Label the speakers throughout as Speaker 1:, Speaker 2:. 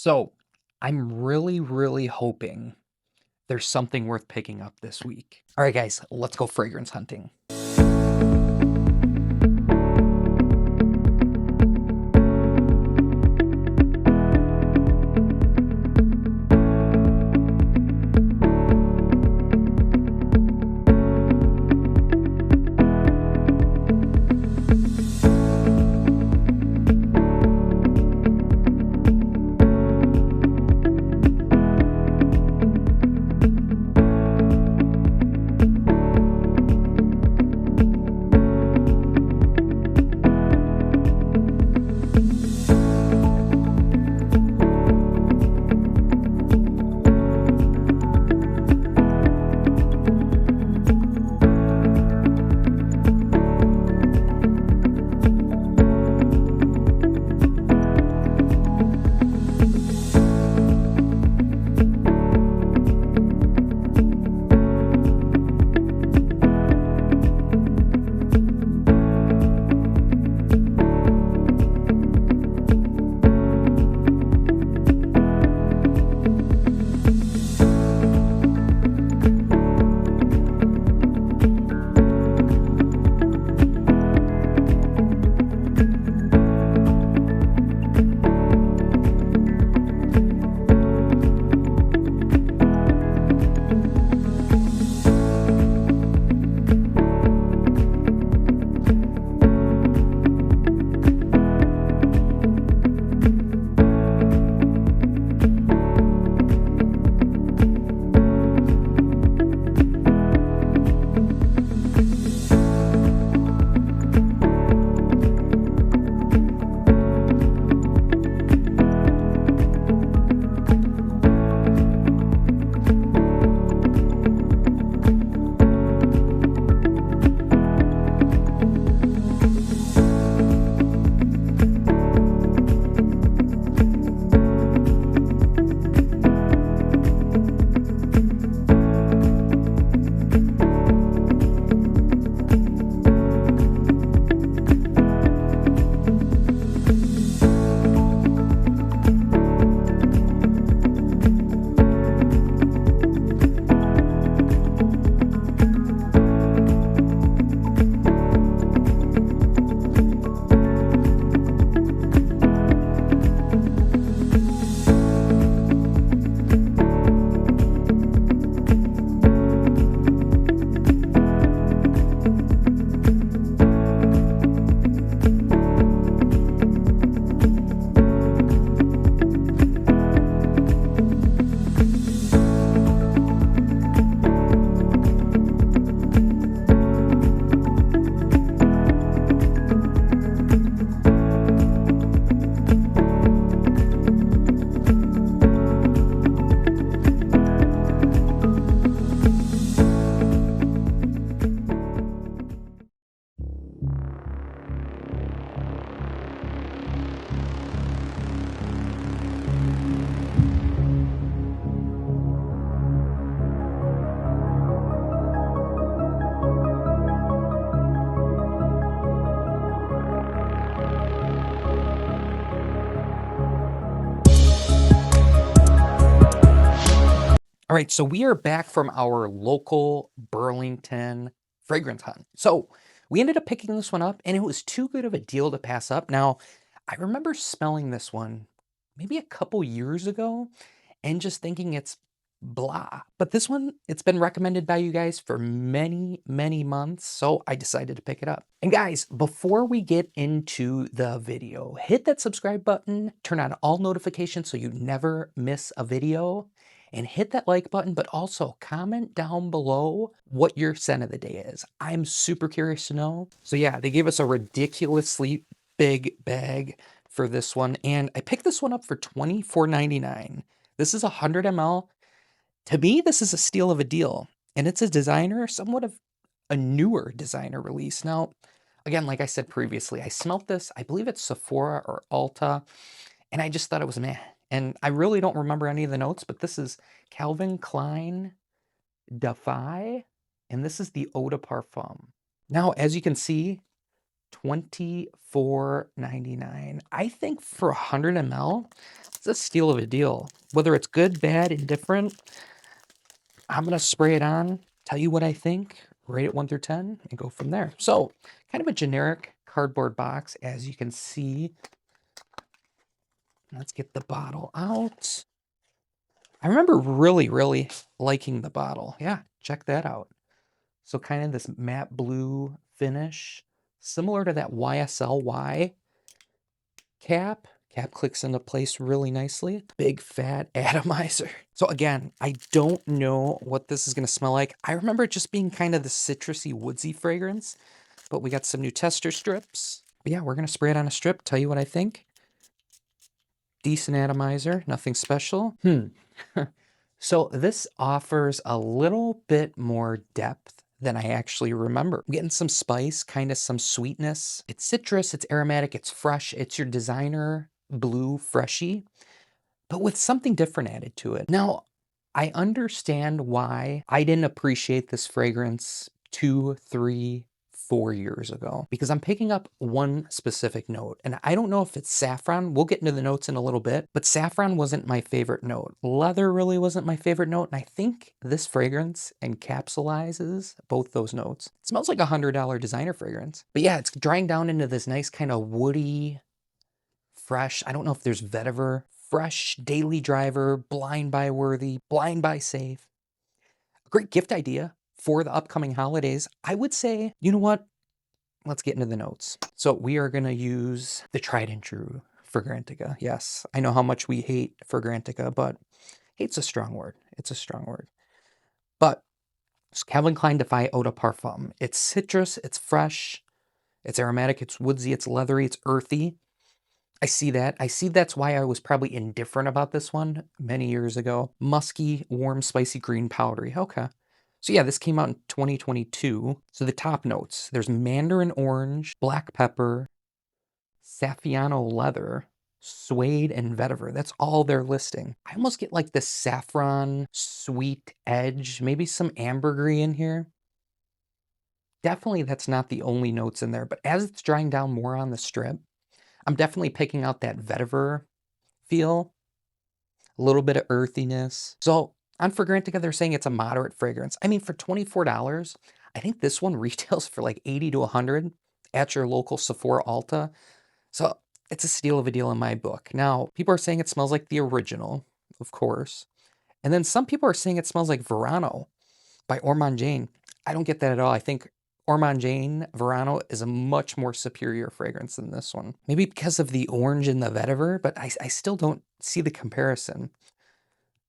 Speaker 1: So I'm really hoping there's something worth picking up this week. All right, guys, let's go fragrance hunting. All right, so we are back from our local Burlington fragrance hunt. So we ended up picking this one up, and it was too good of a deal to pass up. Now, I remember smelling this one maybe a couple years ago and just thinking it's blah. But this one, it's been recommended by you guys for many months, so I decided to pick it up. And guys, before we get into the video, hit that subscribe button, turn on all notifications so you never miss a video, and hit that like button, but also comment down below what your scent of the day is. I'm super curious to know. So yeah, they gave us a ridiculously big bag for this one, and I picked this one up for $24.99. This is 100 ml. To me, this is a steal of a deal, and it's a designer, somewhat of a newer designer release. Now, again, like I said previously, I smelt this, I believe it's Sephora or Ulta, and I just thought it was meh. And I really don't remember any of the notes, but this is Calvin Klein Defy, and this is the Eau de Parfum. Now, as you can see, $24.99. I think for 100 ml, it's a steal of a deal. Whether it's good, bad, indifferent, I'm going to spray it on, tell you what I think, rate it 1 through 10, and go from there. So, kind of a generic cardboard box, as you can see. Let's get the bottle out. I remember really liking the bottle. Yeah, check that out. So kind of this matte blue finish, similar to that YSLY cap. Cap clicks into place really nicely. Big fat atomizer. So again, I don't know what this is going to smell like. I remember it just being kind of the citrusy, woodsy fragrance, but we got some new tester strips. But yeah, we're going to spray it on a strip, tell you what I think. Decent atomizer, nothing special. So this offers a little bit more depth than I actually remember. I'm getting some spice, kind of some sweetness. It's citrus, it's aromatic, it's fresh. It's your designer blue freshie, but with something different added to it. Now, I understand why I didn't appreciate this fragrance 2, 3, 4 years ago, because I'm picking up one specific note, and I don't know if it's saffron. We'll get into the notes in a little bit, but saffron wasn't my favorite note. Leather really wasn't my favorite note, and I think this fragrance encapsulizes both those notes. It smells like a $100 designer fragrance, but yeah, it's drying down into this nice kind of woody, fresh. I don't know if there's vetiver, fresh, daily driver, blind buy worthy, blind buy safe. A great gift idea for the upcoming holidays. I would say, you know what? Let's get into the notes. So we are going to use the tried and true Fragrantica. Yes, I know how much we hate Fragrantica, but hate's a strong word. It's a strong word. But it's Calvin Klein Defy Eau de Parfum. It's citrus, it's fresh, it's aromatic, it's woodsy, it's leathery, it's earthy. I see that. I see that's why I was probably indifferent about this one many years ago. Musky, warm, spicy, green, powdery. Okay. So yeah, this came out in 2022. So the top notes, there's mandarin orange, black pepper, Saffiano leather, suede, and vetiver. That's all they're listing. I almost get like the saffron sweet edge, maybe some ambergris in here. Definitely that's not the only notes in there, but as it's drying down more on the strip, I'm definitely picking out that vetiver feel, a little bit of earthiness. So on Fragrantica, they're saying it's a moderate fragrance. I mean, for $24, I think this one retails for like 80 to 100 at your local Sephora Ulta. So it's a steal of a deal in my book. Now, people are saying it smells like the original, of course. And then some people are saying it smells like Verano by Ormond Jane. I don't get that at all. I think Ormond Jane Verano is a much more superior fragrance than this one. Maybe because of the orange and the vetiver, but I still don't see the comparison.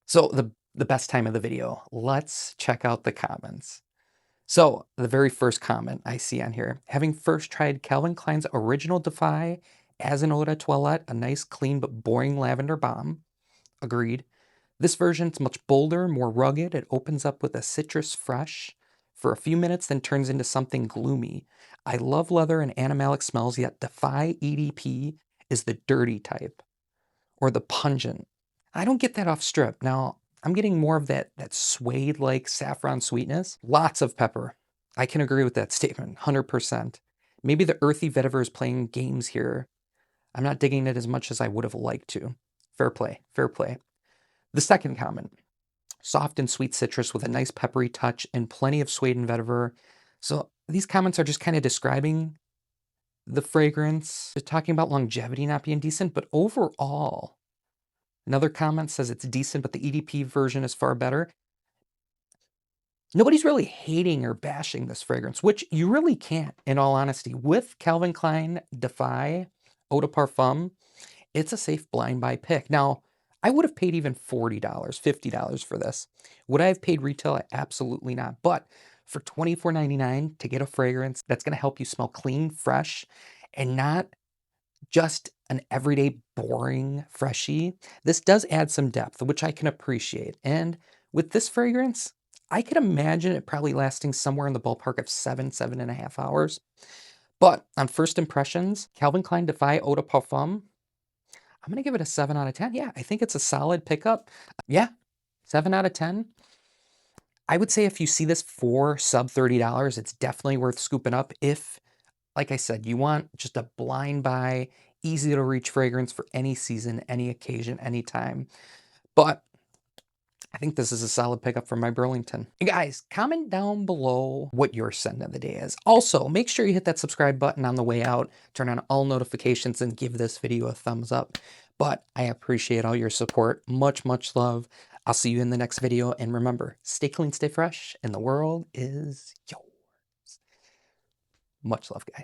Speaker 1: So the best time of the video, let's check out the comments. So the very first comment I see on here, having first tried Calvin Klein's original Defy as an eau de toilette, a nice clean but boring lavender bomb. Agreed. This version's much bolder, more rugged. It opens up with a citrus fresh for a few minutes, then turns into something gloomy. I love leather and animalic smells, yet Defy EDP is the dirty type or the pungent. I don't get that off strip. Now, I'm getting more of that suede-like saffron sweetness. Lots of pepper. I can agree with that statement, 100%. Maybe the earthy vetiver is playing games here. I'm not digging it as much as I would have liked to. Fair play, fair play. The second comment, soft and sweet citrus with a nice peppery touch and plenty of suede and vetiver. So these comments are just kind of describing the fragrance. They're talking about longevity not being decent, but overall, another comment says it's decent, but the EDP version is far better. Nobody's really hating or bashing this fragrance, which you really can't, in all honesty. With Calvin Klein Defy Eau de Parfum, it's a safe blind buy pick. Now, I would have paid even $40, $50 for this. Would I have paid retail? Absolutely not. But for $24.99 to get a fragrance that's going to help you smell clean, fresh, and not just an everyday boring freshie, this does add some depth, which I can appreciate. And with this fragrance, I could imagine it probably lasting somewhere in the ballpark of 7.5 hours. But on first impressions, Calvin Klein Defy Eau de Parfum, I'm going to give it a 7 out of 10. Yeah, I think it's a solid pickup. Yeah, 7 out of 10. I would say if you see this for sub $30, it's definitely worth scooping up if like I said, you want just a blind buy, easy to reach fragrance for any season, any occasion, anytime. But I think this is a solid pickup for my Burlington. And guys, comment down below what your scent of the day is. Also, make sure you hit that subscribe button on the way out, turn on all notifications, and give this video a thumbs up. But I appreciate all your support. Much, much love. I'll see you in the next video. And remember, stay clean, stay fresh, and the world is yours. Much love, guys.